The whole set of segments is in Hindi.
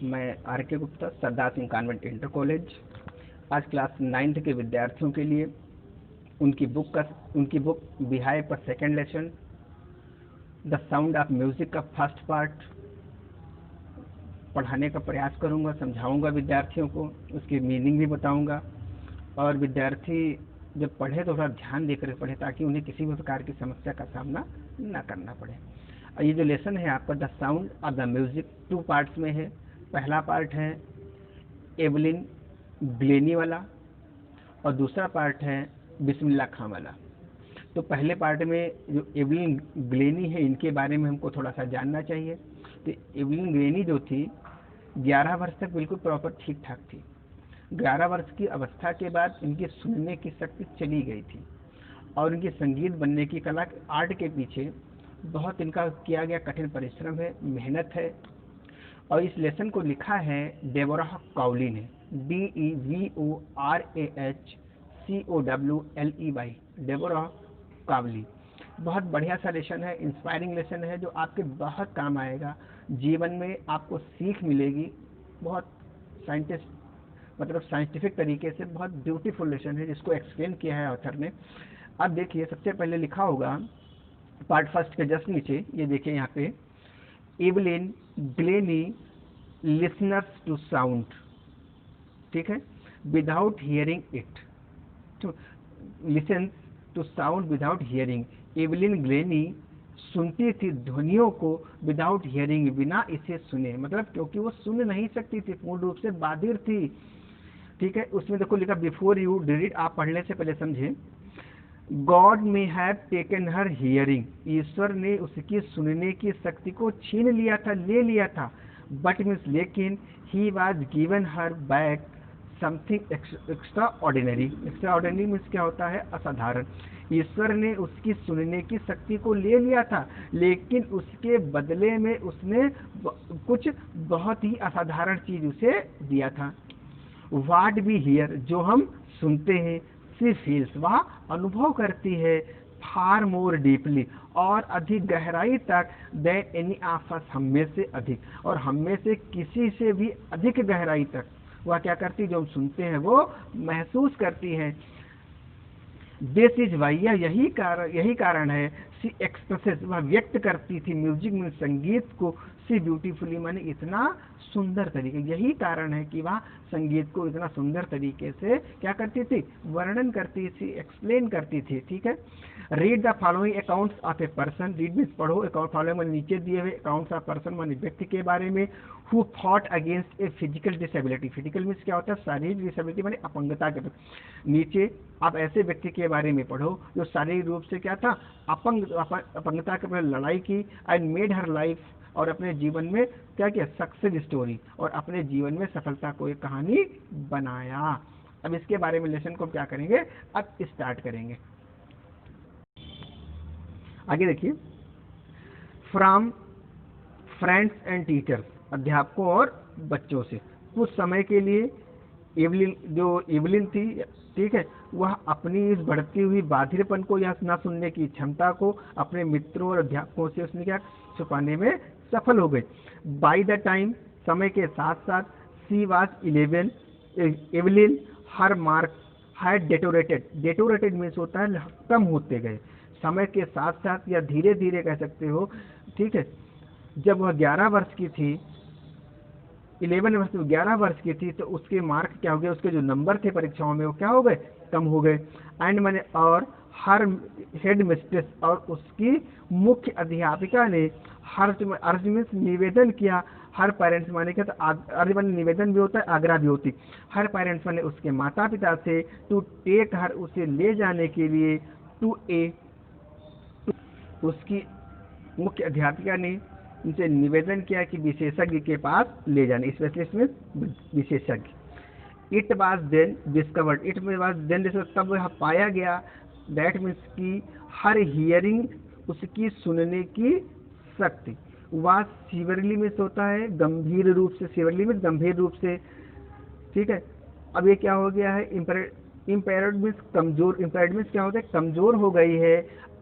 मैं आर के Gupta, Sardar Singh convent inter college. आज क्लास 9th के विद्यार्थियों के लिए उनकी बुक बिहाइव पर second lesson the sound of music का फर्स्ट पार्ट पढ़ाने का प्रयास करूंगा, समझाऊंगा विद्यार्थियों को, उसकी मीनिंग भी बताऊंगा और विद्यार्थी जब पढ़े तो थोड़ा ध्यान देकर पढ़े ताकि उन्हें किसी भी प्रकार की समस्या का सामना न करना पड़े। ये जो लेसन है आपका the sound of the music 2 parts में है। पहला पार्ट है एवलिन ग्लेनी वाला और दूसरा पार्ट है बिस्मिल्लाह खां वाला। तो पहले पार्ट में जो एवलिन ग्लेनी है इनके बारे में हमको थोड़ा सा जानना चाहिए। तो एवलिन ग्लेनी जो थी 11 वर्ष तक बिल्कुल प्रॉपर ठीक ठाक थी। 11 वर्ष की अवस्था के बाद इनकी सुनने की शक्ति चली गई थी और इनकी संगीत बनने की कला आर्ट के पीछे बहुत इनका किया गया कठिन परिश्रम है, मेहनत है। और इस लेसन को लिखा है डेबोरा काउली ने, DEVORAHCOWLEY, डेबोरा कावली। बहुत बढ़िया सा लेसन है, इंस्पायरिंग लेसन है जो आपके बहुत काम आएगा। जीवन में आपको सीख मिलेगी। बहुत साइंटिफिक तरीके से बहुत ब्यूटीफुल लेसन है जिसको एक्सप्लेन किया है ऑथर ने। अब देखिए, सबसे पहले लिखा होगा पार्ट फर्स्ट के जस्ट नीचे, ये देखिए यहाँ पे, Evelyn Glennie listeners to sound, ठीक है, विदाउट हियरिंग इट, तो listen to sound without hearing. Evelyn Glennie सुनती थी ध्वनियों को विदाउट हियरिंग, बिना इसे सुने, मतलब क्योंकि वो सुन नहीं सकती थी, पूर्ण रूप से बाधिर थी, ठीक है। उसमें देखो लिखा बिफोर यू डिड इट, आप पढ़ने से पहले समझे, God may have taken her hearing, ईश्वर ने उसकी सुनने की शक्ति को छीन लिया था, ले लिया था। बट मीन्स लेकिन he was given her back something extra ordinary. Extra ordinary means क्या होता है? असाधारण। ईश्वर ने उसकी सुनने की शक्ति को ले लिया था लेकिन उसके बदले में उसने कुछ बहुत ही असाधारण चीज उसे दिया था। व्हाट वी हियर, जो हम सुनते हैं, सी फील्स, वह अनुभव करती है, फार मोर डीपली, और अधिक गहराई तक, देन एनी ऑफ अस, हम में से अधिक, और हम में से किसी से भी अधिक गहराई तक वह क्या करती है? जो हम सुनते हैं वो महसूस करती है। दिस इज वाई, यही कारण है, सी एक्सप्रेसेस, वह व्यक्त करती थी, म्यूजिक में, संगीत को, सी ब्यूटीफुली, माने इतना सुंदर तरीके, यही कारण है कि वह संगीत को इतना सुंदर तरीके से क्या करती थी? वर्णन करती थी, एक्सप्लेन करती थी, ठीक है। Read the following accounts of a person, read means पढ़ो, अकाउंट फॉलोइंग में नीचे दिए हुए अकाउंट्स ऑफ पर्सन माने व्यक्ति के बारे में, who fought against a physical disability, physical means क्या होता है? शारीरिक डिसेबिलिटी माने अपंगता के। नीचे आप ऐसे व्यक्ति के बारे में पढ़ो जो शारीरिक रूप से क्या था? अपंगता के लड़ाई की, एंड मेड हर लाइफ, और अपने जीवन में क्या किया? सक्सेस स्टोरी, और अपने जीवन में सफलता को एक कहानी बनाया। अब इसके बारे में लेसन को क्या करेंगे? अब स्टार्ट करेंगे। आगे देखिए, फ्रॉम फ्रेंड्स एंड टीचर्स, अध्यापकों और बच्चों से। कुछ समय के लिए एवलिन थी, ठीक है, वह अपनी इस बढ़ती हुई बाधिरपन को या ना सुनने की क्षमता को अपने मित्रों और अध्यापकों से उसने क्या छुपाने में सफल हो गई। बाय द टाइम, समय के साथ साथ, she was 11, Evelyn her mark had deteriorated means होता है कम होते गए। समय के साथ साथ या धीरे धीरे कह सकते हो, ठीक है। जब वह 11 वर्ष की थी, 11 वर्ष की थी, तो उसके मार्क क्या हो गए? उसके जो नंबर थे परीक्षाओं में वो क्या हो गए? कम हो गए। एंड मैंने, और हर हेड मिस्ट्रेस, और उसकी मुख्य अध्यापिका ने हर अर्ज में निवेदन किया, हर पेरेंट्स माने क्या? तो अर्ज माने निवेदन भी होता है, आग्रह भी होती। हर पेरेंट्स माने उसके माता पिता से, टू टेक हर, उसे ले जाने के लिए, उसकी मुख्य अध्यापिका ने उनसे निवेदन किया कि विशेषज्ञ के पास ले जाने, स्पेशलिस्ट में विशेषज्ञ। It was then discovered, it was then discovered, तब वह पाया गया, दैट मीन्स की हर हियरिंग, उसकी सुनने की शक्ति, वह सीवरली में होता है गंभीर रूप से, सीवरली में गंभीर रूप से, ठीक है। अब ये क्या हो गया है? इम्पेयर्ड मीन्स कमजोर, इम्पेयर्ड मीन्स क्या होता है? कमजोर हो गई है।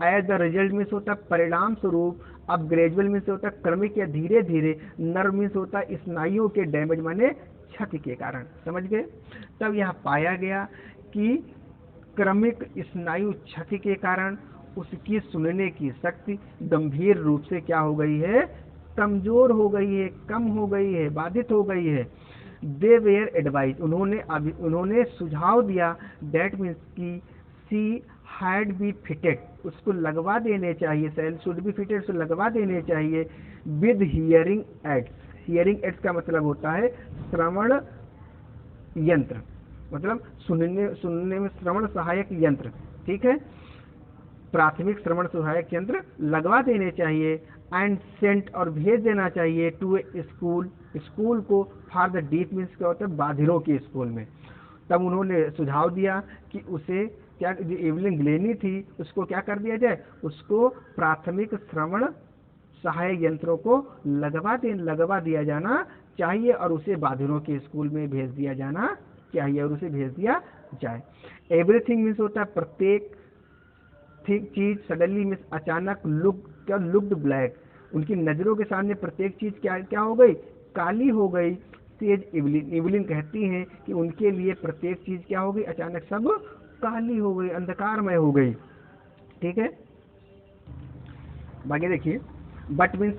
एज द रिजल्ट मीन्स होता है परिणाम स्वरूप, अब ग्रेजुअल मीन्स होता है क्रमिक या धीरे धीरे, नर्व मीन्स होता है स्नायुओं के डैमेज माने क्षति के कारण, समझ गए। तब यह पाया गया कि क्रमिक स्नायु क्षति के कारण उसकी सुनने की शक्ति गंभीर रूप से क्या हो गई है, कमजोर हो गई है, कम हो गई है, बाधित हो गई है। दे वेयर एडवाइज, उन्होंने सुझाव दिया, दैट मीन्स की सी हैड बी फिटेड, उसको लगवा देने चाहिए, सेल शुड बी फिटेड, उसको लगवा देने चाहिए with hearing aids. Hearing aids का मतलब होता है श्रवण यंत्र, मतलब सुनने में श्रवण सहायक यंत्र, ठीक है, प्राथमिक श्रवण सहायक यंत्र लगवा देने चाहिए। एंड सेंट, और भेज देना चाहिए टू ए स्कूल, स्कूल को फॉर द डीफ मीन्स क्या होता है, बाधिरों के स्कूल में। तब उन्होंने सुझाव दिया कि उसे क्या, जो एवलिन ग्लेनी थी उसको क्या कर दिया जाए, उसको प्राथमिक श्रवण सहायक यंत्रों को लगवा दिया जाना चाहिए और उसे बाधिरों के स्कूल में भेज दिया जाना चाहिए और उसे भेज दिया जाए। एवरीथिंग मीन्स होता है प्रत्येक चीज, सडनली मीन्स अचानक, लुक्ड ब्लैक, उनकी नजरों के सामने प्रत्येक चीज क्या हो गई, काली हो गई। तेज इवलिन कहती हैं कि उनके लिए प्रत्येक चीज क्या हो गई, अचानक सब काली हो गई, अंधकारमय हो गई, ठीक है। बाकी देखिए, बट मीन्स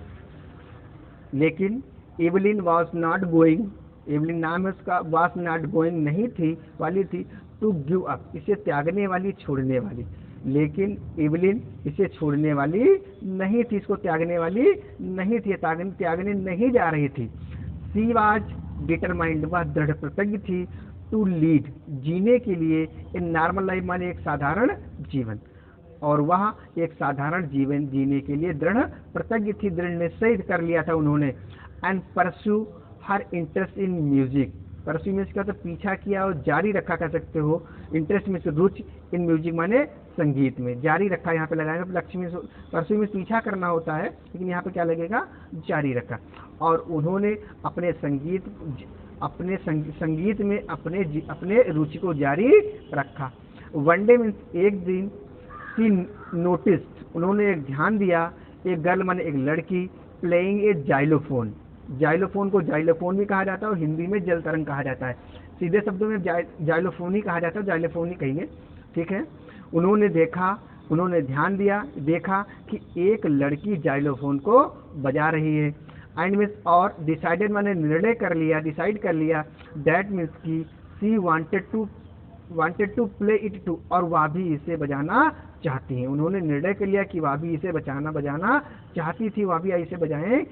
लेकिन, Evelyn was not going, Evelyn नाम है उसका, वॉज नॉट गोइंग नहीं थी, वाली थी, टू गिव अप, इसे त्यागने वाली, छोड़ने वाली। लेकिन एवलिन इसे छोड़ने वाली नहीं थी, इसको त्यागने वाली नहीं थी, त्यागने नहीं जा रही थी। सी वाज डिटरमाइंड, वह दृढ़ प्रतिज्ञ थी, टू लीड, जीने के लिए, इन नॉर्मल लाइफ माने एक साधारण जीवन, और वह एक साधारण जीवन जीने के लिए दृढ़ प्रतिज्ञ थी, दृढ़ निश्चय कर लिया था उन्होंने। And pursue her interest in music, pursue means क्या, तो पीछा किया और जारी रखा कर सकते हो, interest means Ruchi, in music माने संगीत में, जारी रखा यहाँ पे लगाएगा, लक्ष्य मीन्स, परस्यू मीन्स पीछा करना होता है, लेकिन यहाँ पे क्या लगेगा, जारी रखा। और उन्होंने अपने संगीत में अपने रुचि को जारी रखा। वन डे मीन्स एक दिन, सी नोटिस्ड, उन्होंने एक ध्यान दिया, एक गर्ल माने एक लड़की, प्लेइंग ए जाइलोफोन, जाइलोफोन को जाइलोफोन भी कहा जाता है और हिंदी में जल तरंग कहा जाता है, सीधे शब्दों में जाइलोफोन ही कहा जाता है, जाइलोफोन ही कहिए, ठीक है। उन्होंने ध्यान दिया, देखा कि एक लड़की जाइलोफोन को बजा रही है। एंड मीन्स, और डिसाइडेड माने निर्णय कर लिया, डिसाइड कर लिया, दैट मीन्स की she wanted to play it too, और वह भी इसे बजाना चाहती हैं। उन्होंने निर्णय कर लिया कि वह भी इसे बजाना चाहती थी, वह भी इसे बजाना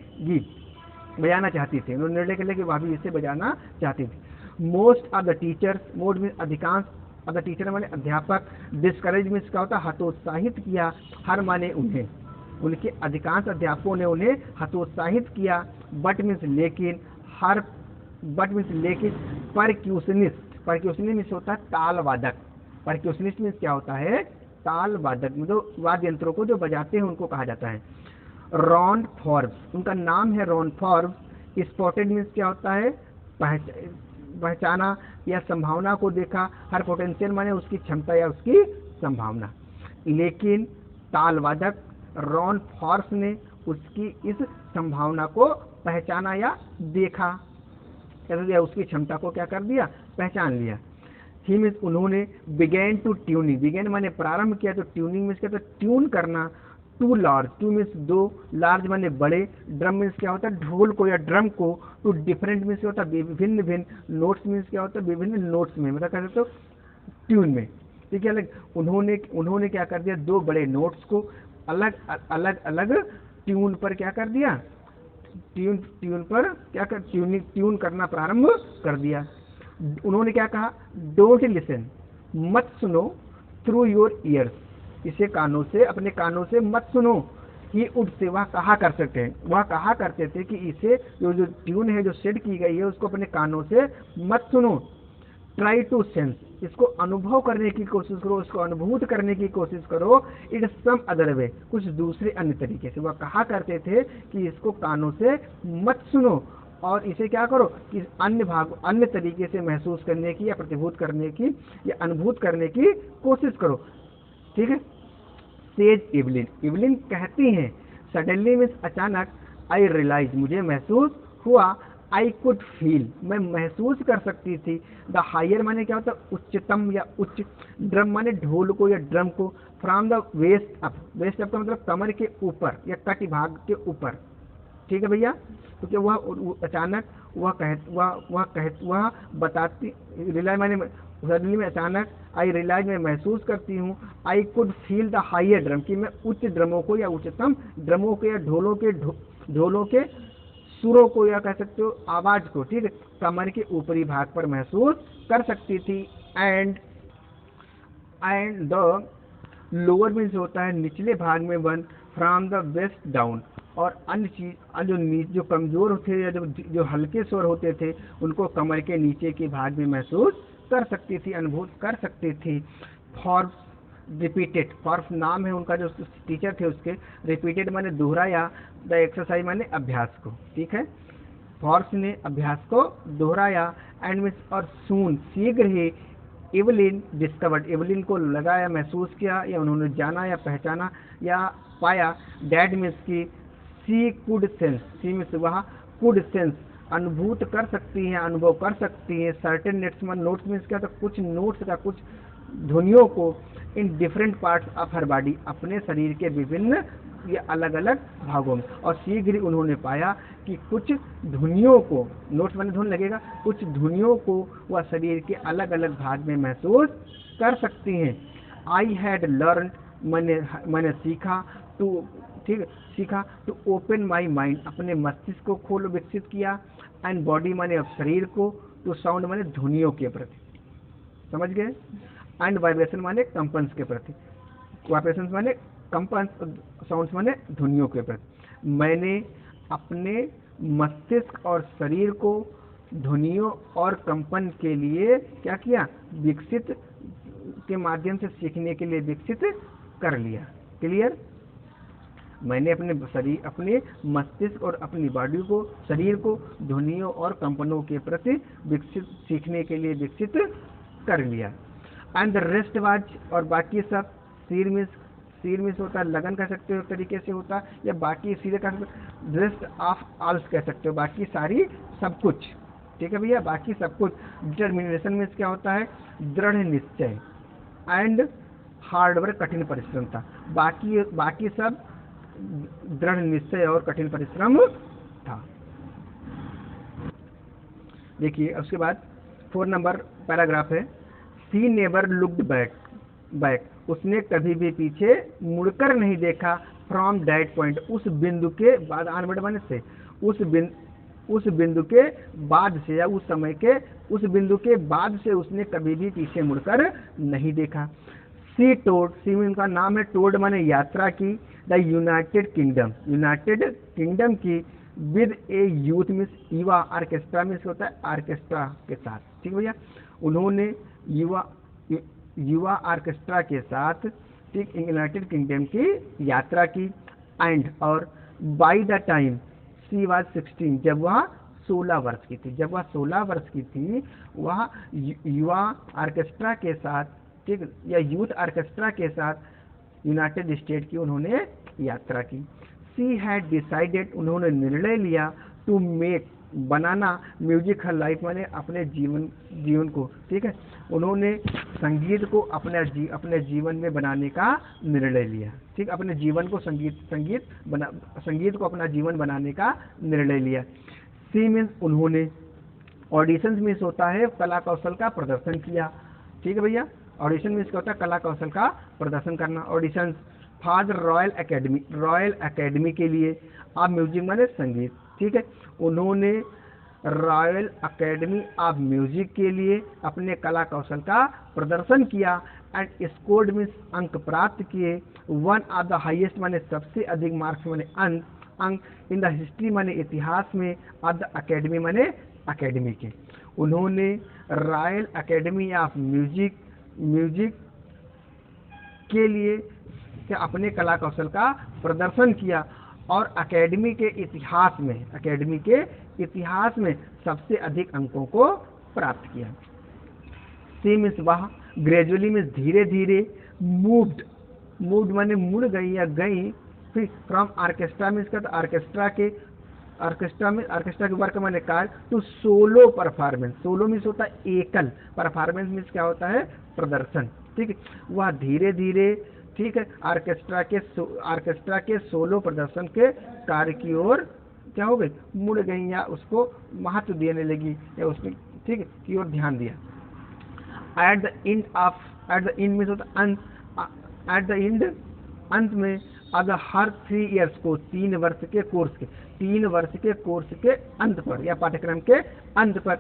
चाहती थी, उन्होंने निर्णय कर लिया कि वह भी इसे बजाना चाहती थी। Most of the teachers, most means अधिकांश, ऑफ द टीचर माने अध्यापक, डिस्करेज मीन्स क्या होता है, हतोत्साहित किया, हर माने उन्हें, उनके अधिकांश अध्यापकों ने उन्हें हतोत्साहित किया। बट मीन्स लेकिन, परक्यूशनिस्ट मीन्स होता है ताल वादक, परक्यूशनिस्ट मीन्स क्या होता है, ताल वादक, मतलब वाद्य यंत्रों को जो बजाते हैं उनको कहा जाता है। रॉन फॉर्ब्स, उनका नाम है रॉन फॉर्ब्स। स्पॉटेड मीन्स क्या होता है, पहचाना या संभावना को देखा, हर पोटेंशियल माने उसकी क्षमता या उसकी संभावना। लेकिन तालवादक रॉन फॉर्ब्स ने उसकी इस संभावना को पहचाना या देखा, या उसकी क्षमता को क्या कर दिया, पहचान लिया। ही मीन्स उन्होंने बिगेन टू ट्यूनिंग, बिगेन माने प्रारंभ किया, तो ट्यूनिंग मीन्स क्या, तो ट्यून करना। टू लार्ज, टू मीन्स दो, लार्ज माने बड़े, ड्रम मीन्स क्या होता है, ढोल को या ड्रम को, टू डिफरेंट मीन्स क्या होता है, विभिन्न भिन्न, नोट्स मीन्स क्या होता है, विभिन्न नोट्स में, मतलब कह सकते हो ट्यून में, ठीक है। उन्होंने क्या कर दिया, दो बड़े नोट्स को अलग ट्यून पर क्या कर दिया, ट्यून पर क्या कर, ट्यून करना प्रारंभ कर दिया। उन्होंने क्या कहा, डोंट लिसन, मत सुनो, थ्रू योर ईयर्स, इसे कानों से, अपने कानों से मत सुनो। ही उड से, वह कहा करते थे कि इसे जो ट्यून है, जो सेट की गई है, उसको अपने कानों से मत सुनो। ट्राई टू सेंस, इसको अनुभव करने की कोशिश करो, इसको अनुभूत करने की कोशिश करो। इट सम अदर वे, कुछ दूसरे अन्य तरीके से। वह कहा करते थे कि इसको कानों से मत सुनो और इसे क्या करो कि अन्य तरीके से महसूस करने की या प्रतिभूत करने की या अनुभूत करने की कोशिश करो, ठीक है। सेज इवलिन, इवलिन कहती हैं, सडनली मीन्स अचानक, आई रियलाइज मुझे महसूस हुआ, आई कुड फील मैं महसूस कर सकती थी, द हायर माने क्या होता है उच्चतम या उच्च, ड्रम माने ढोल को या ड्रम को, from the waist up, waist up का मतलब कमर के ऊपर या कटी भाग के ऊपर, ठीक है भैया। क्योंकि वह अचानक वह बताती, रिलाई माने सडनली में अचानक, आई रियलाइज मैं महसूस करती हूँ, I could feel the higher drum कि मैं उच्च ड्रमों को या उच्चतम ड्रमों के या ढोलों के सुरों को या कह सकते हो आवाज को, ठीक है, कमर के ऊपरी भाग पर महसूस कर सकती थी। एंड द लोअर मीन्स होता है निचले भाग में, one from the waist down, और अन्य चीज जो कमजोर होते या जो हल्के स्वर होते थे उनको कमर के नीचे के भाग में महसूस कर सकती थी, अनुभूत कर सकती थी। फॉर रिपीटेड, फॉर नाम है उनका जो टीचर थे उसके, रिपीटेड माने दोहराया, द एक्सरसाइज माने अभ्यास को, ठीक है, फॉर्स ने अभ्यास को दोहराया, एंड मीन्स और सून शीघ्र ही, एवलिन डिस्कवर्ड एवलिन को लगाया, महसूस किया या उन्होंने जाना या पहचाना या पाया, डैट मीन्स की सी कुड सेंस, सी मीन्स वह कुड सेंस अनुभूत कर सकती हैं, अनुभव कर सकती हैं, सर्टेन नोट्स मीन्स क्या, तो कुछ नोट्स का, कुछ ध्वनियों को, in different parts of her body अपने शरीर के विभिन्न या अलग अलग भागों में, और शीघ्र ही उन्होंने पाया कि कुछ ध्वनियों को, नोट्स माने धुन लगेगा, कुछ ध्वनियों को वह शरीर के अलग अलग भाग में महसूस कर सकती हैं। आई हैड लर्न मैंने सीखा, टू, ठीक है, सीखा, टू ओपन माई माइंड अपने मस्तिष्क को खोल विकसित किया, एंड बॉडी माने अब शरीर को, टू साउंड माने ध्वनियों के प्रति, समझ गए, एंड वाइब्रेशन माने कंपन्स के प्रति, वाइब्रेशन माने कंपन्स, साउंड्स माने ध्वनियों के प्रति। मैंने अपने मस्तिष्क और शरीर को ध्वनियों और कंपन के लिए क्या किया, विकसित के माध्यम से सीखने के लिए विकसित कर लिया। क्लियर, मैंने अपने मस्तिष्क और अपनी बॉडी को, शरीर को ध्वनियों और कंपनों के प्रति विकसित, सीखने के लिए विकसित कर लिया। एंड द रेस्ट वाज, और बाकी सब, सिर मिस होता है लगन कह सकते हो एक तरीके से होता, या बाकी सीधे कह सकते हो रेस्ट ऑफ ऑल्स कह सकते हो, बाकी सारी सब कुछ, ठीक है भैया, बाकी सब कुछ। डिटर्मिनेशन में क्या होता है, दृढ़ निश्चय, एंड हार्डवर्क कठिन परिश्रम था, बाकी सब दृढ़ निश्चय और कठिन परिश्रम था। देखिए उसके बाद 4 नंबर पैराग्राफ है, सी नेवर लुक्ड बैक, उसने कभी भी पीछे मुड़कर नहीं देखा, फ्रॉम दैट पॉइंट, उस बिंदु के बाद, आनवर्ड माने से, उस बिंदु के बाद से या उस समय के उस बिंदु के बाद से उसने कभी भी पीछे मुड़कर नहीं देखा। सी टोड, सी में उनका नाम है, टोड माने यात्रा की, द यूनाइटेड किंगडम की, विद ए यूथ मीन्स युवा, ऑर्केस्ट्रा मीन्स होता है ऑर्केस्ट्रा के साथ, ठीक भैया, उन्होंने युवा ऑर्केस्ट्रा के साथ, ठीक, यूनाइटेड किंगडम की यात्रा की, एंड और by the time she was 16, जब वह 16 वर्ष की थी, वह युवा ऑर्केस्ट्रा के साथ, ठीक, या यूथ ऑर्केस्ट्रा के साथ यूनाइटेड स्टेट की उन्होंने यात्रा की। सी हैड डिसाइडेड, उन्होंने निर्णय लिया, टू मेक, बनाना, म्यूजिक हर लाइफ माने अपने जीवन को, ठीक है, उन्होंने संगीत को अपने जीवन में बनाने का निर्णय लिया, ठीक, अपने जीवन को संगीत को अपना जीवन बनाने का निर्णय लिया। सी मीन्स उन्होंने, ऑडिशंस मीन्स होता है कला कौशल का प्रदर्शन किया, ठीक है भैया, ऑडिशन मीन्स क्या होता है, कला कौशल का प्रदर्शन करना। ऑडिशंस फॉर रॉयल एकेडमी के लिए, आप म्यूजिक माने संगीत, ठीक है, उन्होंने रॉयल एकेडमी ऑफ म्यूजिक के लिए अपने कला कौशल का प्रदर्शन किया, एंड स्कोर्ड मीन्स अंक प्राप्त किए, वन ऑफ द हाईएस्ट माने सबसे अधिक मार्क्स माने अंक, इन द हिस्ट्री माने इतिहास में, ऑफ द एकेडमी माने एकेडमी के, उन्होंने रॉयल एकेडमी ऑफ म्यूजिक के लिए अपने कला कौशल का प्रदर्शन किया, और एकेडमी के इतिहास में सबसे अधिक अंकों को प्राप्त किया। सी मीन्स वह, ग्रेजुअली मीन्स धीरे धीरे, मूव्ड माने मुड़ गई या गई, फिर फ्रॉम ऑर्केस्ट्रा मीन्स क्या, ऑर्केस्ट्रा के वर्क माने कार्य, to solo performance. Solo means होता है एकल, परफॉर्मेंस मीन्स क्या होता है, प्रदर्शन। ठीक है, वह धीरे धीरे, ठीक है, ऑर्केस्ट्रा के सोलो प्रदर्शन के कार्य की ओर क्या हो गई, मुड़ गई, या उसको महत्व देने लगी, या उसमें, ठीक है, की ओर ध्यान दिया। एट द एंड मीन्स होता अंत, एट द एंड अंत में, अगर हर 3 ईयर्स को, 3 वर्ष के कोर्स के अंत पर, या पाठ्यक्रम के अंत पर,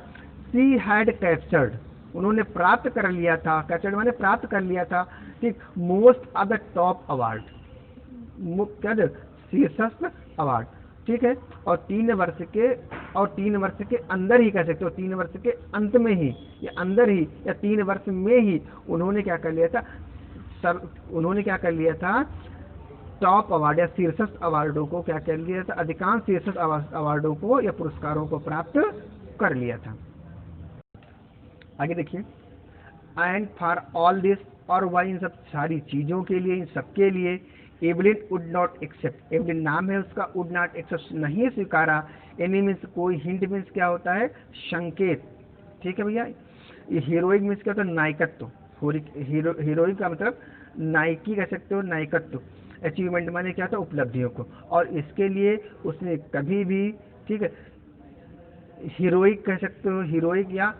शी हैड कैप्चर्ड, उन्होंने प्राप्त कर लिया था, कैप्चर्ड माने प्राप्त कर लिया था, ठीक, most of the top award, क्या शीर्षस्थ अवार्ड, ठीक है, और 3 वर्ष के अंदर ही कह सकते हो, 3 वर्ष के अंत में ही, या अंदर ही, या 3 वर्ष में ही उन्होंने क्या कर लिया था, टॉप अवार्ड या शीर्षस्थ अवार्डों को क्या कर लिया था, अधिकांश शीर्षस्थ अवार्डों को या पुरस्कारों को प्राप्त कर लिया था। आगे देखिए, एंड फॉर ऑल दिस, और वह इन सब सारी चीजों के लिए, इन सबके लिए, Evelyn would not accept, Evelyn नाम है उसका, वुड नॉट एक्सेप्ट नहीं स्वीकारा, एनी मीन्स कोई, हिंट मीन्स क्या होता है, संकेत, ठीक है भैया। ये हीरोइक मीन्स क्या होता है, नायकत्व, हीरोइक का मतलब नायकी कह सकते हो, नायकत्व, अचीवमेंट माने क्या था, उपलब्धियों को, और इसके लिए उसने कभी भी, ठीक है, हीरोइक कह सकते हो, हीरोइक, या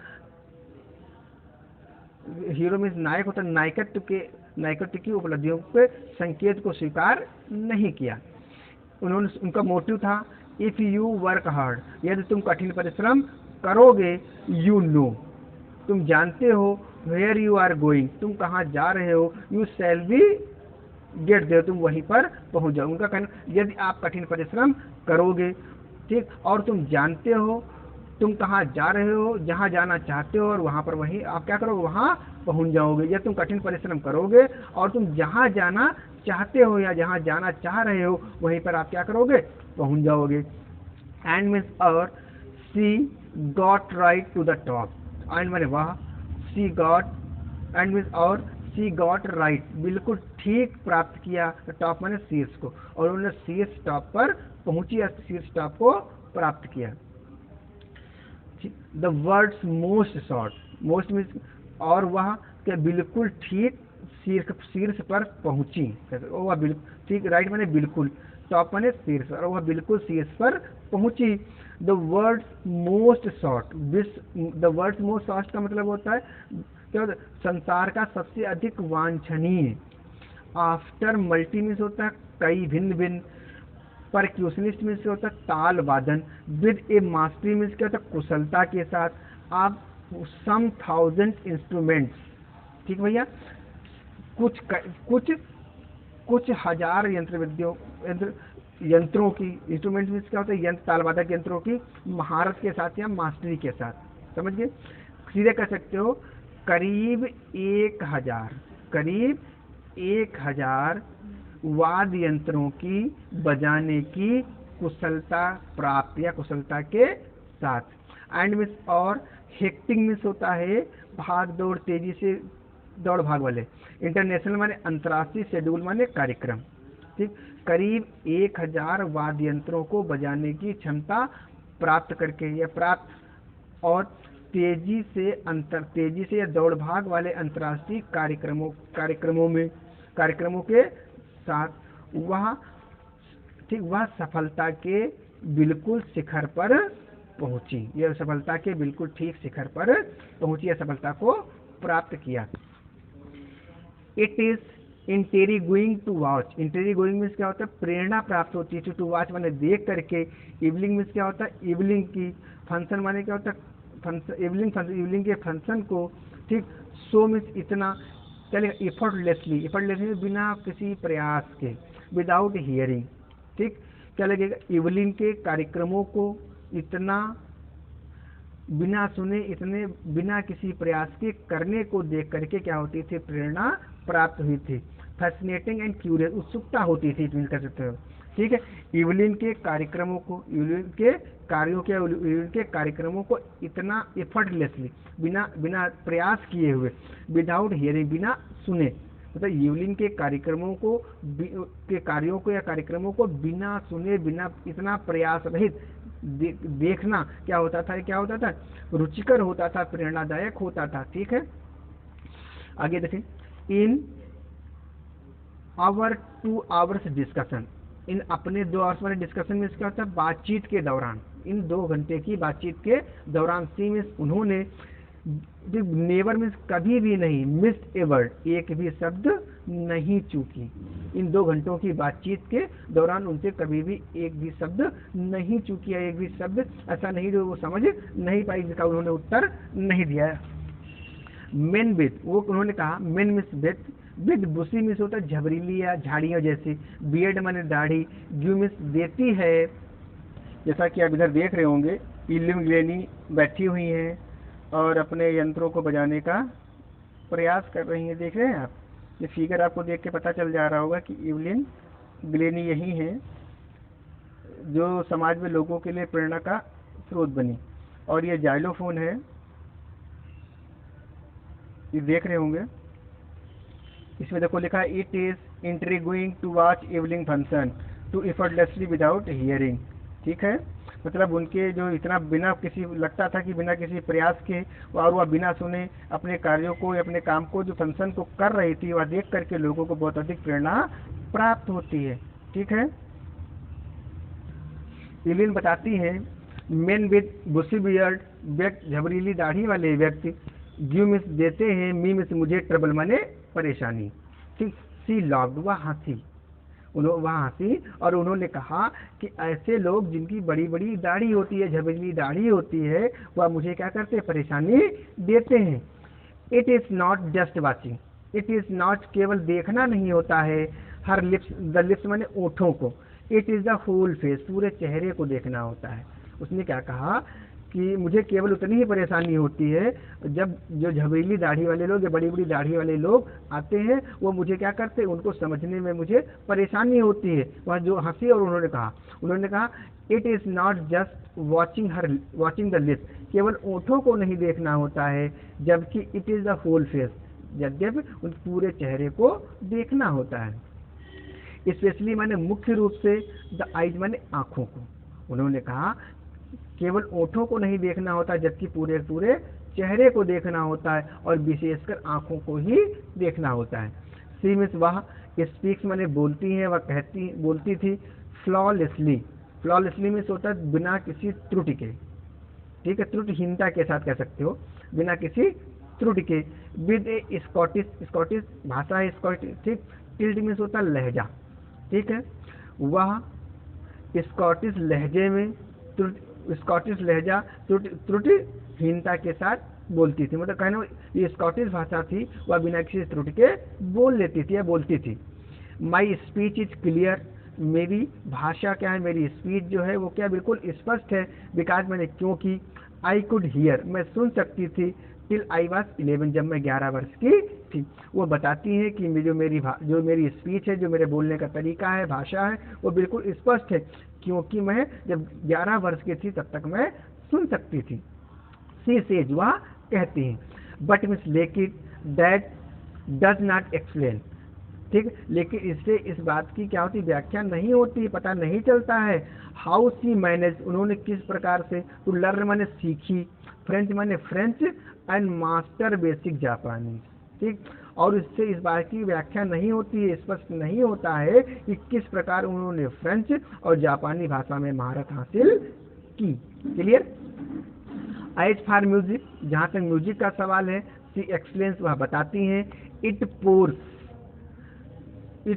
हीरो मीन्स नायक होता है, नायकत्व की उपलब्धियों पे संकेत को स्वीकार नहीं किया। उनका मोटिव था, इफ यू वर्क हार्ड, यदि तुम कठिन परिश्रम करोगे, यू नो, तुम जानते हो, वेयर यू आर गोइंग, तुम कहाँ जा रहे हो, you shall be get there, तुम वहीं पर पहुंच जाओ। उनका कहना, यदि आप कठिन परिश्रम करोगे, ठीक, और तुम जानते हो तुम कहाँ जा रहे हो, जहाँ जाना चाहते हो, और वहाँ पर वहीं आप क्या करोगे, वहाँ पहुँच जाओगे। या तुम कठिन परिश्रम करोगे और तुम जहाँ जाना चाहते हो या जहाँ जाना चाह रहे हो, वहीं पर आप क्या करोगे, पहुँच जाओगे। एंड मीन्स, और she got right to the top, and मैंने वह, शी गॉट, एंड मीन्स, और शी गॉट राइट, बिल्कुल ठीक प्राप्त किया, टॉप माने शीर्ष को, और उन्होंने शीर्ष टॉप पर पहुंची, या शीर्ष टॉप को प्राप्त किया। The words most short, most means, और वह के बिल्कुल ठीक शीर्ष पर पहुंची, वह बिल्कुल ठीक, राइट माने बिल्कुल, टॉप माने शीर्ष, और वह बिल्कुल शीर्ष पर पहुंची। The words most short, the words most short का मतलब होता है क्या, संसार का सबसे अधिक वांछनीय। आफ्टर मल्टी मीन्स होता है कई, भिन्न भिन्न। परक्यूशनिस्ट मीन्स होता है ताल वादन। विद ए मास्टरी मीन्स क्या होता है, कुशलता के साथ। आप सम 1000 इंस्ट्रूमेंट्स, ठीक भैया, कुछ हजार यंत्रों की, इंस्ट्रूमेंट मीन्स क्या होता है, यंत्र, तालवादक यंत्रों की महारत के साथ या मास्टरी के साथ, समझ गए। सीधे कह सकते हो, करीब 1000 वाद्य यंत्रों की बजाने की कुशलता प्राप्त, या कुशलता के साथ। एंड मीन्स, और हेक्टिंग मीन्स होता है भाग दौड़, तेजी से दौड़ भाग वाले। इंटरनेशनल माने अंतर्राष्ट्रीय, शेड्यूल माने कार्यक्रम, ठीक। करीब 1000 वाद्य यंत्रों को बजाने की क्षमता प्राप्त करके, या प्राप्त, और तेजी से या दौड़ भाग वाले अंतर्राष्ट्रीय कार्यक्रमों के साथ वह, ठीक, वह सफलता के बिल्कुल शिखर पर पहुंची, यह सफलता के बिल्कुल ठीक शिखर पर पहुंची, या सफलता को प्राप्त किया। It is intriguing to watch, intriguing means क्या होता है, प्रेरणा प्राप्त होती है, टू वॉच माने देख करके। इवलिंग मीन्स क्या होता है, इवलिंग की। फंक्शन माने क्या होता है, इवलिंग के फंक्शन को, ठीक। सो मीन्स इतना, चलेगा। एफर्टलेसली बिना किसी प्रयास के, विदाउट हियरिंग, ठीक, क्या लगेगा, इवलिंग के कार्यक्रमों को इतना बिना सुने, इतने बिना किसी प्रयास के करने को देख करके क्या होती थी, प्रेरणा प्राप्त हुई थी। फैसिनेटिंग एंड क्यूरियस, उत्सुकता होती थी, कह सकते हो, ठीक है। इवलिन के कार्यक्रमों को, इवलिन के कार्यक्रमों को इतना एफर्टलेसली, बिना प्रयास किए हुए, विदाउट हियरिंग, बिना सुने, मतलब यूलिन के कार्यक्रमों को या कार्यक्रमों को बिना सुने, बिना इतना प्रयास रहित देखना क्या होता था, रुचिकर होता था, प्रेरणादायक होता था। ठीक है, आगे देखें। इन आवर 2 आवर्स डिस्कशन, इन अपने 2 आवर्स वाले डिस्कशन में क्या होता है, बातचीत के दौरान, इन 2 घंटे की बातचीत के दौरान सी मीन्स उन्होंने, नेवर मीन्स कभी भी नहीं, मिस्ड ए वर्ड, एक भी शब्द नहीं चूकी। इन 2 घंटों की बातचीत के दौरान उनसे कभी भी एक भी शब्द नहीं चूकी है, एक भी शब्द ऐसा नहीं जो वो समझ नहीं पाई, जिसका उन्होंने उत्तर नहीं दिया है। मेन विथ, वो उन्होंने कहा main miss with busy miss होता है झबरीली या झाड़ियों जैसी, बियर्ड माने दाढ़ी, ग्यू मिस देती है। जैसा कि आप इधर देख रहे होंगे, इलिम ग्लेनी बैठी हुई हैं और अपने यंत्रों को बजाने का प्रयास कर रही हैं। देख रहे हैं आप, ये फिगर आपको देख के पता चल जा रहा होगा कि इवलिन ग्लेनी यही है जो समाज में लोगों के लिए प्रेरणा का स्रोत बनी। और ये जाइलोफोन है, ये देख रहे होंगे, इसमें देखो लिखा है it is intriguing to watch Evelyn function too effortlessly without hearing. ठीक है, मतलब उनके जो इतना बिना किसी, लगता था कि बिना किसी प्रयास के और वह बिना सुने अपने कार्यों को या अपने काम को, जो फंक्शन को कर रही थी, वह देख करके लोगों को बहुत अधिक प्रेरणा प्राप्त होती है। ठीक है, इवलिन बताती हैं मेन विद बुशी बियर्ड, व्यक्ति झबरीली दाढ़ी वाले व्यक्ति, गिव मिस देते हैं, मी मिस मुझे, ट्रबल माने परेशानी। ठीक, सी लॉक्ड, वह हंसी, वहाँ हंसी और उन्होंने कहा कि ऐसे लोग जिनकी बड़ी बड़ी दाढ़ी होती है, झबरीली दाढ़ी होती है, वह मुझे क्या करते हैं, परेशानी देते हैं। It is not just watching, it is not, केवल देखना नहीं होता है, हर लिप्स, द लिप्स माने ओठों को, it is the whole face, पूरे चेहरे को देखना होता है। उसने क्या कहा कि मुझे केवल उतनी ही परेशानी होती है जब जो झबरीली दाढ़ी वाले लोग या बड़ी बड़ी दाढ़ी वाले लोग आते हैं, वो मुझे क्या करते हैं, उनको समझने में मुझे परेशानी होती है। वह जो हंसी और उन्होंने कहा it is not just watching the lips, केवल ओठों को नहीं देखना होता है, जबकि it is the whole face, जब उन पूरे चेहरे को देखना होता है। स्पेशली मैंने मुख्य रूप से द आइज माने आँखों को, उन्होंने कहा केवल ओठों को नहीं देखना होता, जबकि पूरे पूरे चेहरे को देखना होता है और विशेषकर आँखों को ही देखना होता है। सी मीन्स वह, स्पीक्स माने बोलती है, वह बोलती थी, फ्लॉलेसली, फ्लॉलेसली मीन्स होता है बिना किसी त्रुटि के। ठीक है, त्रुटिहीनता के साथ कह सकते हो, बिना किसी त्रुटि के। विद ए स्कॉटिश भाषा है स्कॉटिश। ठीक, टिल्ट मीन्स होता है लहजा। ठीक है, वह स्कॉटिश लहजे में, स्कॉटिश लहजा त्रुटिहीनता के साथ बोलती थी, मतलब कहना ये स्कॉटिश भाषा थी, वह बिना किसी त्रुटि के बोल लेती थी या बोलती थी। माई स्पीच इज क्लियर, मेरी भाषा क्या है, मेरी स्पीच जो है वो क्या बिल्कुल स्पष्ट है। बिकॉज मैंने, क्योंकि आई कुड हियर, मैं सुन सकती थी, टिल आई वॉज 11, जब मैं 11 वर्ष की थी। वो बताती है कि जो मेरी स्पीच है, जो मेरे बोलने का तरीका है, भाषा है, वो बिल्कुल स्पष्ट है, क्योंकि मैं जब 11 वर्ष की थी तब तक मैं सुन सकती थी। सी सेज, वह कहती हैं, बट मिस लेकिन दैट डज नॉट एक्सप्लेन। ठीक, लेकिन इससे इस बात की क्या होती, व्याख्या नहीं होती, पता नहीं चलता है। हाउ सी मैनेज, उन्होंने किस प्रकार से, टू लर्न माने सीखी, फ्रेंच माने फ्रेंच, एंड मास्टर बेसिक जापानी। ठीक, और इससे इस बात की व्याख्या नहीं होती है, स्पष्ट नहीं होता है कि किस प्रकार उन्होंने फ्रेंच और जापानी भाषा में महारत हासिल की। क्लियर। एज फॉर म्यूजिक, जहाँ तक म्यूजिक का सवाल है, सी एक्सप्लेन्स, वह बताती हैं, इट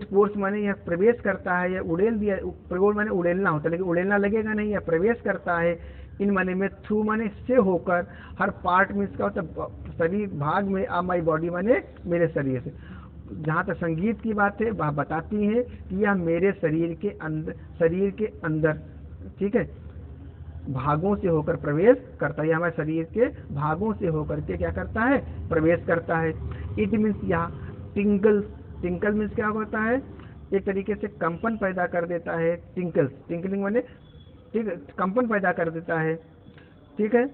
पोर्स माने यह प्रवेश करता है, या उड़ेल दिया, प्रवेश माने उड़ेलना होता है, लेकिन उड़ेलना लगेगा नहीं, यह प्रवेश करता है। इन माने में, थ्रू माने से होकर, हर पार्ट में इसका होता है शरीर भाग में, आ माई बॉडी माने मेरे शरीर से। जहाँ तक संगीत की बात है, वह बताती है कि यह मेरे शरीर के अंदर, ठीक है, भागों से होकर प्रवेश करता है, हमारे शरीर के भागों से होकर के क्या करता है, प्रवेश करता है। इट मीन्स यहाँ टिंकल मीन्स क्या होता है, एक तरीके से कंपन पैदा कर देता है। टिंकलिंग माने, ठीक है, कंपन पैदा कर देता है। ठीक है,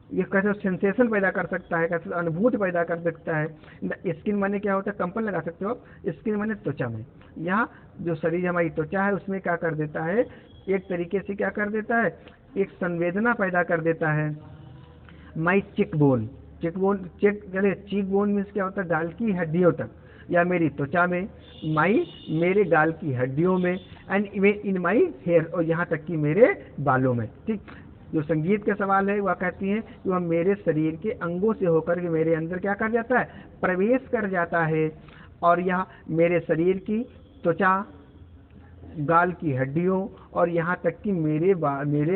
ये कैसे सेंसेशन पैदा कर सकता है, कैसे अनुभूति पैदा कर सकता है। स्किन माने क्या होता है, कंपन लगा सकते हो आप। स्किन माने त्वचा में, यहाँ जो शरीर हमारी त्वचा है उसमें क्या कर देता है, एक तरीके से क्या कर देता है, एक संवेदना पैदा कर देता है। माई चिक बोन, चिक बोन मीन्स क्या होता है, गाल की हड्डियों तक, या मेरी त्वचा में, माई मेरे गाल की हड्डियों में, and even in my hair, और यहाँ तक कि मेरे बालों में। ठीक, जो संगीत का सवाल है वह कहती है कि वह मेरे शरीर के अंगों से होकर के मेरे अंदर क्या कर जाता है, प्रवेश कर जाता है, और यह मेरे शरीर की त्वचा, गाल की हड्डियों और यहाँ तक कि मेरे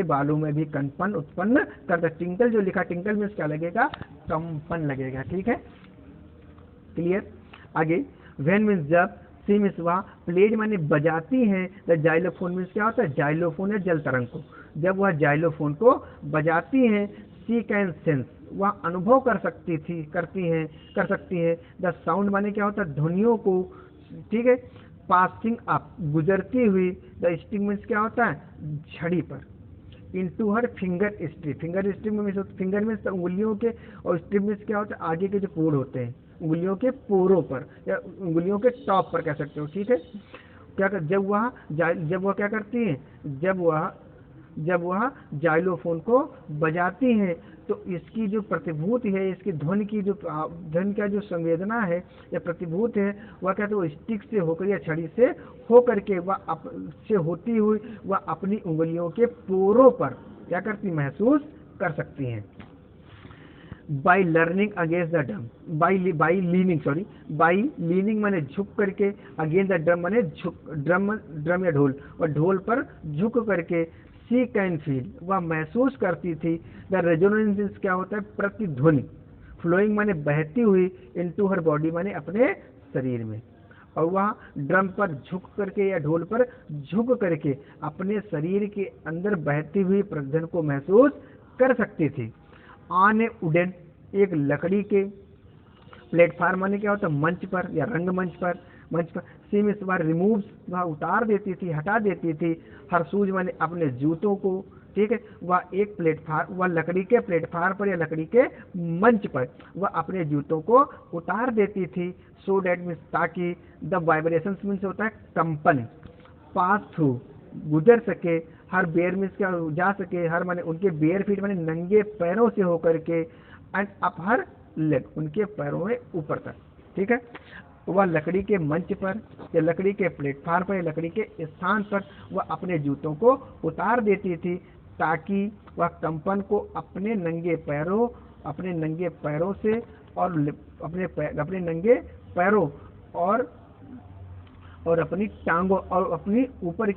बालों में भी कंपन उत्पन्न करता। टिंकल जो लिखा, टिंकल में क्या लगेगा, कंपन लगेगा। ठीक है, क्लियर। आगे वेन मीन्स जब, सी मीन्स वह, प्लेड माने बजाती हैं, द जाइलोफोन मीन्स क्या होता है, जाइलोफोन है जल तरंग को, जब वह जाइलोफोन को बजाती हैं, सी कैन सेंस वह अनुभव कर सकती है द साउंड माने क्या होता है, ध्वनियों को। ठीक है, पासिंग अप गुजरती हुई, द स्ट्रिंग मीन्स क्या होता है, छड़ी पर, इनटू हर फिंगर स्ट्रिप, फिंगर स्ट्रिप में फिंगर मीन्स उंगलियों के, और स्ट्रिप मीन्स क्या होता है, आगे के जो पोर होते हैं उंगलियों के पोरों पर या उंगलियों के टॉप पर कह सकते हो। ठीक है, क्या कर, जब वह क्या करती हैं, जब वह जाइलोफोन को बजाती हैं, तो इसकी जो प्रतिभूति है, इसकी ध्वनि का जो संवेदना है या प्रतिभूत है, वह कहते हैं स्टिक से होकर या छड़ी से होकर के से होती हुई वह अपनी उंगलियों के पोरों पर क्या करती, महसूस कर सकती हैं। By learning against the drum, by leaning माने झुक करके, अगेंस्ट द ड्रम माने ड्रम या ढोल, और ढोल पर झुक करके, सी कैन फील वह महसूस करती थी, द रेजोनेंस क्या होता है, प्रतिध्वनि, फ्लोइंग माने बहती हुई, इनटू हर बॉडी माने अपने शरीर में, और वह ड्रम पर झुक करके या ढोल पर झुक करके अपने शरीर के अंदर बहती हुई प्रतिध्वनि को महसूस कर सकती थी। ऑन ए वुडन, एक लकड़ी के, प्लेटफार्म माने क्या होता है, मंच पर या रंगमंच पर, सी मीन्स वह रिमूव्स वह उतार देती थी, हटा देती थी, हर शूज माने अपने जूतों को। ठीक है, वह एक प्लेटफार्म, वह लकड़ी के प्लेटफार्म पर या लकड़ी के मंच पर वह अपने जूतों को उतार देती थी, सो डैट मीन्स ताकि, द वाइब्रेशन मीन्स होता है कंपन, पास थ्रू गुजर सके, हर बेयर मीन्स क्या जा सके, हर माने उनके बेयर फीट माने नंगे पैरों से होकर के, एंड अप हर लेग उनके पैरों में ऊपर तक। ठीक है, वह लकड़ी के मंच पर या लकड़ी के प्लेटफार्म पर या लकड़ी के स्थान पर वह अपने जूतों को उतार देती थी, ताकि वह कंपन को अपने नंगे पैरों से और अपने नंगे पैरों और अपनी टांगों और अपनी ऊपर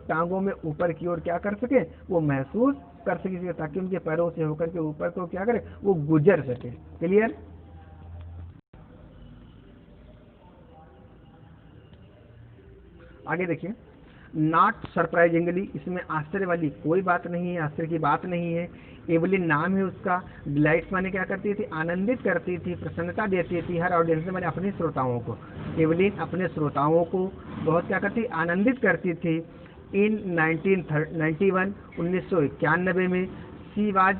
टांगों में ऊपर की ओर क्या कर सके, वो महसूस कर सके, ताकि उनके पैरों से होकर के ऊपर को क्या करे, वो गुजर सके। क्लियर। आगे देखिए, नॉट सरप्राइजिंगली, इसमें आश्चर्य वाली कोई बात नहीं है, आश्चर्य की बात नहीं है। एवलिन नाम है उसका, डिलाइट्स माने क्या करती थी, आनंदित करती थी, प्रसन्नता देती थी हर ऑडियंस में, माने अपने श्रोताओं को। एवलिन अपने श्रोताओं को बहुत क्या करती, आनंदित करती थी। इन 1991 1991 में सी वाज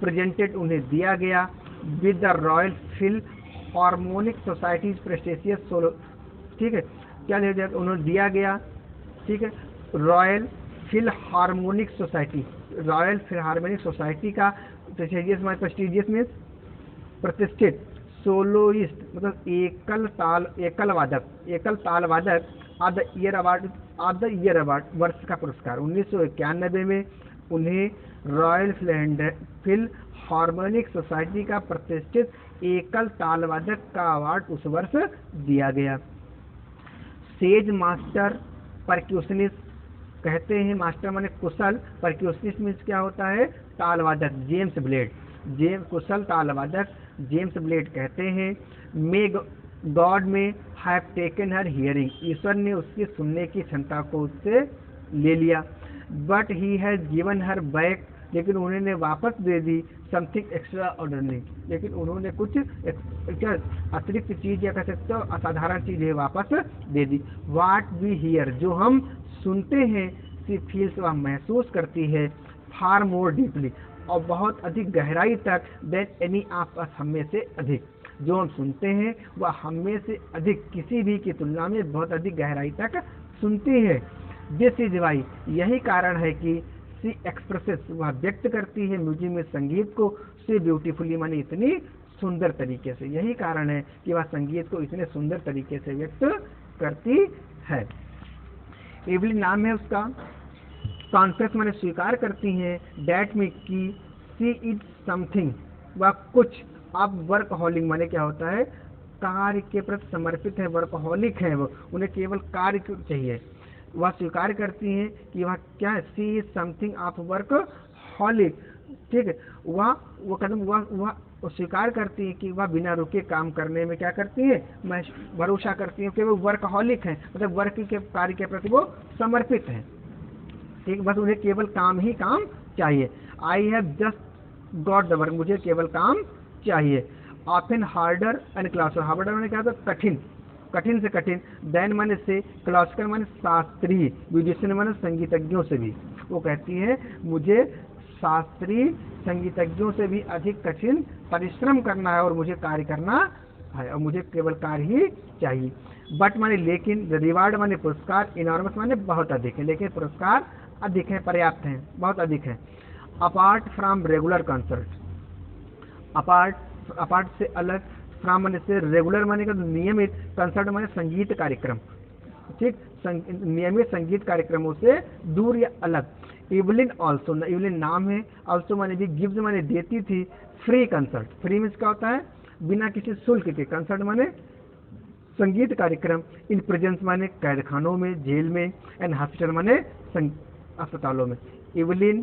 प्रेजेंटेड, उन्हें दिया गया, with the Royal Philharmonic Society's prestigious solo. ठीक है, क्या उन्होंने दिया गया, ठीक है, रॉयल फिल हार्मोनिक सोसाइटी का प्रेस्टिजियस मीन्स प्रतिष्ठित, सोलोइस्ट मतलब एकल ताल वादक, ऑफ द ईयर अवार्ड वर्ष का पुरस्कार। 1991 में उन्हें रॉयल फिल हार्मोनिक सोसाइटी का प्रतिष्ठित एकल ताल वादक का अवार्ड उस वर्ष दिया गया। सेज मास्टर परक्यूशनिस्ट कहते हैं, मास्टर माने कुशल, परक्यूशनिस्ट मीन्स क्या होता है, तालवादक, कुशल तालवादक जेम्स ब्लेड कहते हैं। मे गॉड में हैव टेकन हर हियरिंग, ईश्वर ने उसकी सुनने की क्षमता को उससे ले लिया। But he has given her back, लेकिन उन्होंने वापस दे दी समथिंग एक्स्ट्रा ऑर्डिनरी, लेकिन उन्होंने कुछ अतिरिक्त चीज या कह सकते हो असाधारण चीज है वापस दे दी। वाट वी हियर, जो हम सुनते हैं, सी फील्स वह महसूस करती है, फार मोर डीपली, और बहुत अधिक गहराई तक देन एनी ऑफ अस, हम में से अधिक। जो हम सुनते हैं वह हम में से अधिक किसी भी की तुलना में बहुत अधिक गहराई तक सुनती है। दिस इज वाई, यही कारण है कि सी एक्सप्रेसेस, वह व्यक्त करती है म्यूजिक में संगीत को, सी ब्यूटीफुली, माने इतनी सुंदर तरीके से। यही कारण है कि वह संगीत को इतने सुंदर तरीके से व्यक्त करती है। एवलिन नाम है उसका। कॉन्फेस माने स्वीकार करती हैं, डैट में की सी इज समथिंग, वह कुछ। अब वर्कहॉलिक माने क्या होता है, कार्य के प्रति समर्पित है, वर्कहॉलिक है, वो उन्हें केवल कार्य चाहिए। वह स्वीकार करती हैं कि वह क्या है, सी इज समथिंग ऑफ वर्कहॉलिक, ठीक है। वह कदम वह स्वीकार करती है कि वह बिना रुके काम करने में क्या करती है, मैं भरोसा करती हूँ कि वो वर्कहॉलिक है, मतलब वर्क के कार्य के प्रति वो समर्पित है, ठीक। बस उन्हें केवल काम ही काम चाहिए। I have just got the work, मुझे केवल काम चाहिए। Often harder and classical, harder मैंने क्या था, कठिन, कठिन से कठिन। देन माने से, क्लासिकल माने शास्त्रीय, म्यूजिशियन माने संगीतज्ञों से भी। वो कहती है मुझे शास्त्रीय संगीतज्ञों से भी अधिक कठिन परिश्रम करना है और मुझे कार्य करना है, और मुझे केवल कार्य ही चाहिए। बट माने लेकिन, रिवार्ड माने पुरस्कार, इनॉर्मस माने बहुत अधिक है, लेकिन पुरस्कार अधिक है, पर्याप्त है, बहुत अधिक है। Apart from regular concert, apart से अलग, फ्रॉम माने से, रेगुलर माने का नियमित, कंसर्ट माने संगीत कार्यक्रम, ठीक, नियमित संगीत कार्यक्रमों से दूर या अलग। इवलिन ऑल्सो, इवलिन नाम है, ऑल्सो माने भी, गिव्स माने देती थी, फ्री कंसर्ट, फ्री मीन्स क्या होता है, बिना किसी शुल्क के, कंसर्ट माने संगीत कार्यक्रम, इन प्रेजेंस माने कैदखानों में, जेल में, एंड हॉस्पिटल माने अस्पतालों में। इवलिन,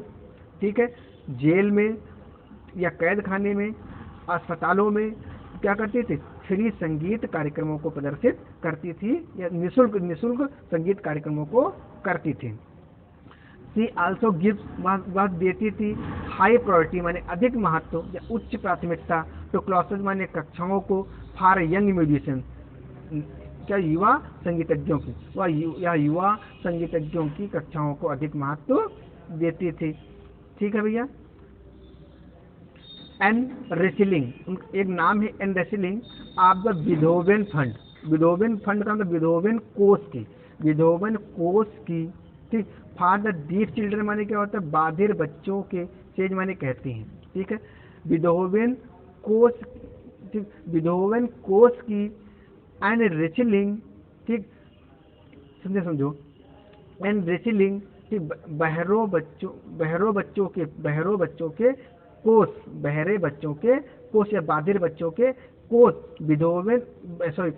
ठीक है, जेल में या कैद खाने में, अस्पतालों में क्या करती थी, फ्री संगीत कार्यक्रमों को प्रदर्शित करती थी, या निःशुल्क संगीत कार्यक्रमों को करती थी। सी आल्सो गिव्स, वह देती थी, हाई प्रायोरिटी माने अधिक महत्व या उच्च प्राथमिकता, तो क्लासेस माने कक्षाओं को, फॉर यंग म्यूजिशियन, क्या युवा संगीतज्ञों की, वह युवा संगीतज्ञों की कक्षाओं को अधिक महत्व देती थी, ठीक है भैया। एन रेसलिंग, एक नाम है an wrestling of the Beethoven fund, Beethoven fund का मतलब बिथोवेन कोष की, बिथोवेन कोष की, ठीक। फॉर द डीफ चिल्ड्रन माने क्या होता है, बाधिर बच्चों के, सेज माने कहती हैं, ठीक है। बिथोवेन कोष, ठीक, बिथोवेन कोष की, एंड रेसलिंग, ठीक, समझो, एंड रेसलिंग, ठीक, बहरे बच्चों के कोष, बहरे बच्चों के कोष या बाधिर बच्चों के कोष, बिथोवेन, सॉरी,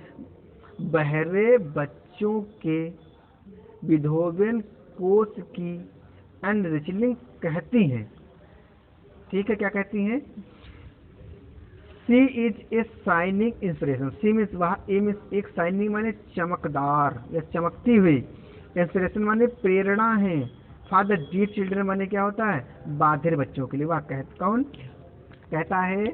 बहरे बच्चों के बिथोवेन कोष की एंड रेसलिंग कहती हैं, ठीक है। क्या कहती हैं, she is a shining inspiration, she means वह, ए मीन्स एक, शाइनिंग माने चमकदार या चमकती हुई, इंस्पिरेशन माने प्रेरणा है, फॉर द डीफ चिल्ड्रन माने क्या होता है, बाधिर बच्चों के लिए। वह कौन कहता है,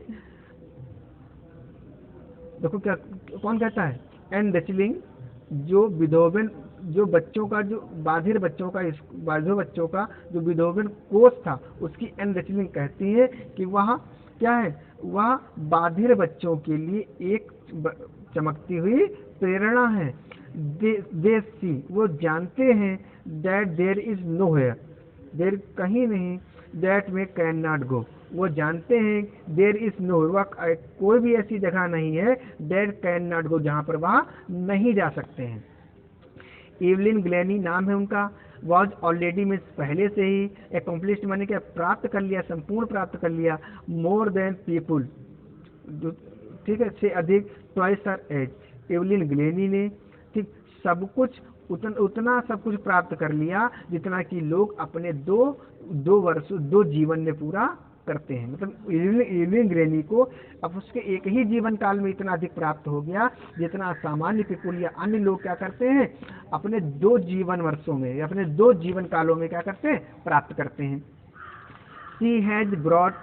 देखो क्या, कौन कहता है, एन रेसलिंग, जो बिथोवेन, जो बच्चों का, जो बाधिर बच्चों का जो बिथोवेन कोष था, उसकी एन रेसलिंग कहती है कि वह क्या है, वह बाधिर बच्चों के लिए एक चमकती हुई प्रेरणा है। दे सी, वो जानते हैं, that there is nowhere, there कहीं नहीं, दैट में कैन नॉट गो, वो जानते हैं, देयर इज नो, वह कोई भी ऐसी जगह नहीं है, दैट कैन नॉट गो, जहाँ पर वह नहीं जा सकते हैं। एवलिन ग्लेनी नाम है उनका, वॉज ऑलरेडी मीन्स पहले से ही, एकम्प्लिश्ड माने क्या, प्राप्त कर लिया, संपूर्ण प्राप्त कर लिया, मोर देन पीपुल, जो, ठीक है, से अधिक, twice her age, Evelyn Glennie ने, ठीक, सब कुछ, उतना सब कुछ प्राप्त कर लिया जितना कि लोग अपने दो जीवन में पूरा करते हैं। मतलब एवलिन ग्लेनी को अब उसके एक ही जीवन काल में इतना अधिक प्राप्त हो गया जितना सामान्य पीपुल या अन्य लोग क्या करते हैं, अपने 2 जीवन वर्षों में या अपने 2 जीवन कालों में क्या करते हैं, प्राप्त करते हैं। सी हैज ब्रॉट,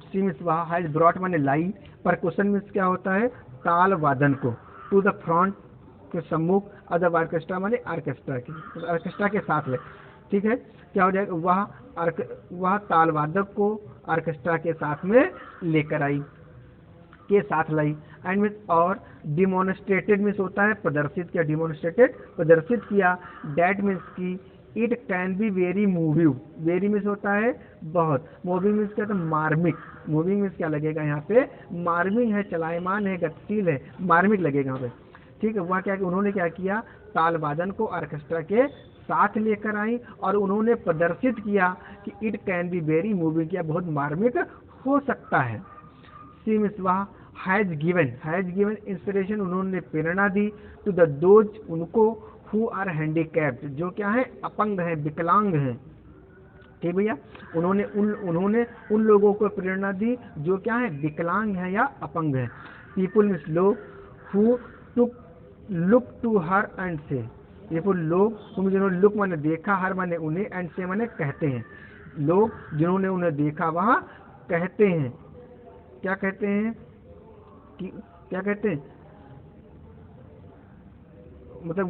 सी मीन्स वह, हैज ब्रॉट माने लाई, परकुशन मीन्स क्या होता है, ताल वादन को, टू द फ्रंट के सम्मुख, अदर ऑर्केस्ट्रा माने ऑर्केस्ट्रा के साथ में, ठीक है। क्या हो जाएगा, वह ताल वादक को ऑर्केस्ट्रा के साथ में लेकर आई, के साथ लाई। एंड मीन्स और डिमोन्स्ट्रेटेड मीन्स होता है प्रदर्शित किया, डिमोन्स्ट्रेटेड प्रदर्शित किया। डैट मीन्स की it can be very moving, very means होता है बहुत, मूविंग मीन्स क्या, तो मार्मिक, मूविंग मीन्स क्या लगेगा यहाँ पे, मार्मिक है, चलायमान है, गतिशील है, मार्मिक लगेगा यहाँ पे। ठीक है, वह क्या, उन्होंने क्या किया, ताल वादन को ऑर्केस्ट्रा के साथ लेकर आई और उन्होंने प्रदर्शित किया कि it can be very moving, किया बहुत मार्मिक हो सकता है। सी मीन्स वह हैज गिवन इंस्पिरेशन, उन्होंने प्रेरणा दी टू द दोज, उनको हु आर हैंडीकैप्ड, जो क्या है, अपंग है, विकलांग हैं। ठीक भैया, उन्होंने उन लोगों को प्रेरणा दी जो क्या है, विकलांग है या अपंग है। पीपुल मीन्स लोग, who to look to her and say, people लोग, तुम जिन्होंने लुक माने देखा, हर माने उन्हें, एंड से माने कहते हैं, लोग जिन्होंने उन्हें देखा वह कहते हैं, क्या कहते हैं कि, क्या कहते हैं, मतलब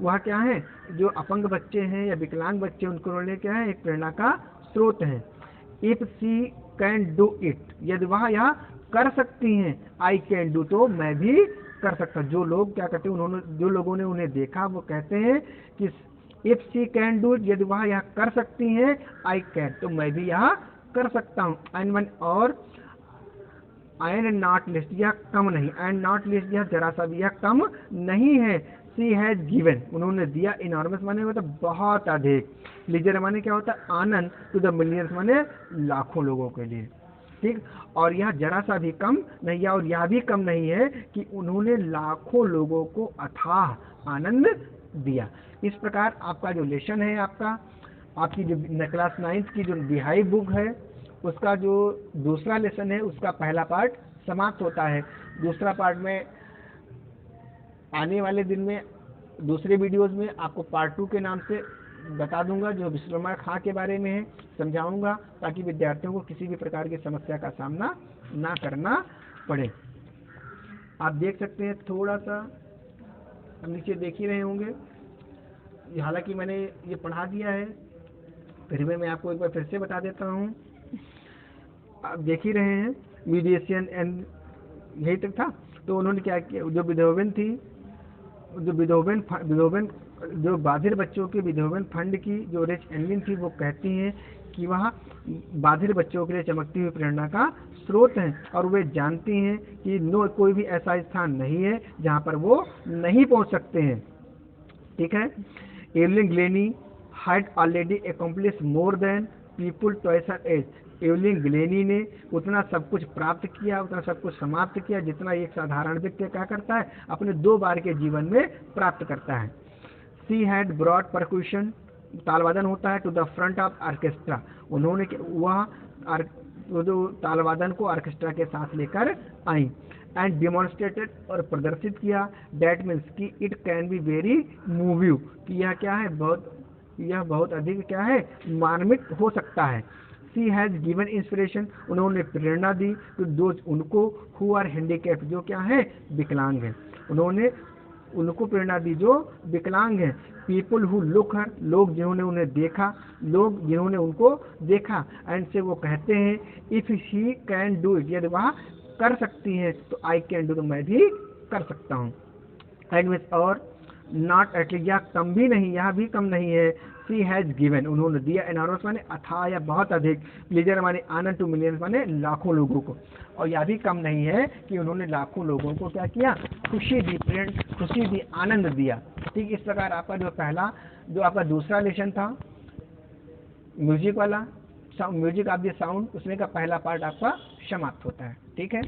वह क्या है, जो अपंग बच्चे हैं या विकलांग बच्चे, उनको उन्होंने क्या है, एक प्रेरणा का स्रोत है। If she can do it, यदि वह यह कर सकती हैं, आई कैन डू, तो मैं भी कर सकता। जो लोग क्या कहते हैं, उन्होंने, जो लोगों ने उन्हें देखा वो कहते हैं कि if she can do it, यदि वह यह कर सकती हैं, आई कैन, तो मैं भी यह कर सकता हूँ। एंड वन, और एंड नॉट लिस्ट, यह कम नहीं, एंड नॉट लिस्ट, यह जरा सा भी, यह कम नहीं है। सी हैज गिवन, उन्होंने दिया, इनॉर्मस माने मतलब बहुत अधिक, लीजर माने क्या होता है, आनंद, टू द मिलियंस माने लाखों लोगों के लिए। ठीक, और यह जरा सा भी कम नहीं है, और यह भी कम नहीं है कि उन्होंने लाखों लोगों को अथाह आनंद दिया। इस प्रकार आपका जो लेसन है, आपकी जो क्लास 9th की जो बिहाई बुक है, उसका जो दूसरा लेसन है, उसका पहला पार्ट समाप्त होता है। दूसरा पार्ट में आने वाले दिन में, दूसरे वीडियोस में आपको पार्ट 2 के नाम से बता दूंगा, जो विश्वकर्मा खां के बारे में है, समझाऊंगा, ताकि विद्यार्थियों को किसी भी प्रकार की समस्या का सामना ना करना पड़े। आप देख सकते हैं, थोड़ा सा नीचे देख ही रहे होंगे, हालांकि मैंने ये पढ़ा दिया है, फिर भी मैं आपको एक बार फिर से बता देता हूँ। आप देख ही रहे हैं, म्यूजिशियन एंड यही तक था। तो उन्होंने क्या किया, जो बिथोवेन थी, जो बिथोवेन जो बाधिर बच्चों के बिथोवेन फंड की जो रिच एनलिन थी, वो कहती हैं कि वह बाधिर बच्चों के लिए चमकती हुई प्रेरणा का स्रोत हैं, और वे जानती हैं कि कोई भी ऐसा स्थान नहीं है जहां पर वो नहीं पहुंच सकते हैं। ठीक है, Evelyn Glennie had already accomplish more than people twice her age, Evelyn Glennie ने उतना सब कुछ प्राप्त किया, उतना सब कुछ समाप्त किया, जितना एक साधारण व्यक्ति क्या करता है, अपने 2 बार के जीवन में प्राप्त करता है। सी हैड ब्रॉड परक्यूशन, तालवादन होता है, to the front of orchestra, उन्होंने वह जो तालवादन को ऑर्केस्ट्रा के साथ लेकर आई। एंड डिमॉन्स्ट्रेटेड, और प्रदर्शित किया, डैट मीन्स की it can be very moving, कि यह क्या है, यह बहुत अधिक क्या है, मार्मिक हो सकता है। सी हैज गिवन इंस्पिरेशन, उन्होंने प्रेरणा दी तो दोज, उनको, हु आर हैंडीकैप्ड, जो क्या है, विकलांग है, उन्होंने उनको प्रेरणा दी जो विकलांग हैं। पीपुल हु लुक हर, लोग जिन्होंने उन्हें देखा, लोग जिन्होंने उनको देखा, एंड से वो कहते हैं if he can do it, यदि वह कर सकती हैं, तो आई कैन डू, तो मैं भी कर सकता हूँ। एंड मीन्स और नॉट एटलीस्ट, यह कम भी नहीं, यह भी कम नहीं है। सी हैज गिवन, उन्होंने दिया, एनॉर्मस माने अथाह या बहुत अधिक, प्लीजर माने आनंद, टू मिलियंस माने लाखों लोगों को, और यह भी कम नहीं है कि उन्होंने लाखों लोगों को क्या किया, खुशी दी, आनंद दिया। ठीक, इस प्रकार आपका जो पहला, जो आपका दूसरा लेसन था म्यूजिक वाला, म्यूजिक ऑफ द साउंड, उसमें का पहला पार्ट आपका समाप्त होता है। ठीक है।